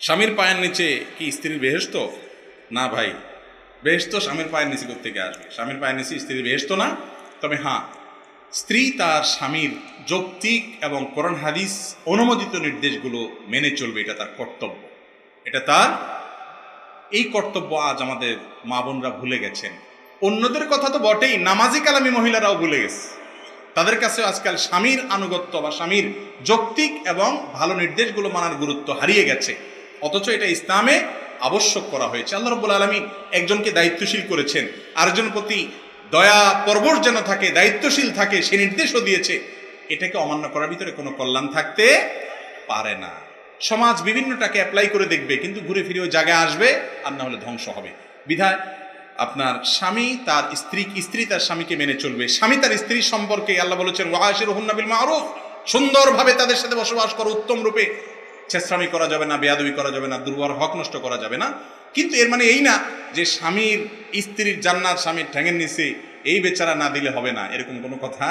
স্বামীর পায়ের নিচে কি স্ত্রীর বেহেশত? না ভাই, বেহেশত স্বামীর পায়ের নিচে থেকে আসবে। স্বামীর পায়ের নিচে স্ত্রীর বেহেশত না। তবে হ্যাঁ, স্ত্রী তার স্বামীর যৌক্তিক এবং কোরআন হাদিস অনুমোদিত নির্দেশগুলো মেনে চলবে, এটা তার কর্তব্য। এটা তার এই কর্তব্য আজ আমাদের মা বোনরা ভুলে গেছেন। অন্যদের কথা তো বটেই, নামাজি কালামী মহিলারাও ভুলে গেছে। তাদের কাছে আজকাল স্বামীর আনুগত্য বা স্বামীর যৌক্তিক এবং ভালো নির্দেশগুলো মানার গুরুত্ব হারিয়ে গেছে। অথচ এটা ইসলামে আবশ্যক করা হয়েছে। আল্লাহ রাব্বুল আলামিন একজনকে দায়িত্বশীল করেছেন, আরেকজনের প্রতি দয়া পরবশ যেন থাকে, দায়িত্বশীল থাকে, সে নির্দেশও দিয়েছে। এটাকে অমান্য করার ভিতরে কোনো কল্যাণ থাকতে পারে না। সমাজ বিভিন্নটাকে অ্যাপ্লাই করে দেখবে, কিন্তু ঘুরে ফিরে ওই জায়গায় আসবে, আর না হলে ধ্বংস হবে। বিধায় আপনার স্বামী তার স্ত্রী তার স্বামীকে মেনে চলবে। স্বামী তার স্ত্রীর সম্পর্কে আল্লাহ বলেছেন ওয়াশিরুহুন্না বিল মারুফ, সুন্দরভাবে তাদের সাথে বসবাস করো, উত্তম রূপে। ছেঁচড়ামি করা যাবে না, বেয়াদবি করা যাবে না, দুর্বল হক নষ্ট করা যাবে না। কিন্তু এর মানে এই না যে স্বামীর স্ত্রীর জান্নাত স্বামীর ঠ্যাঙের নিচে, এই বেচারা না দিলে হবে না, এরকম কোনো কথা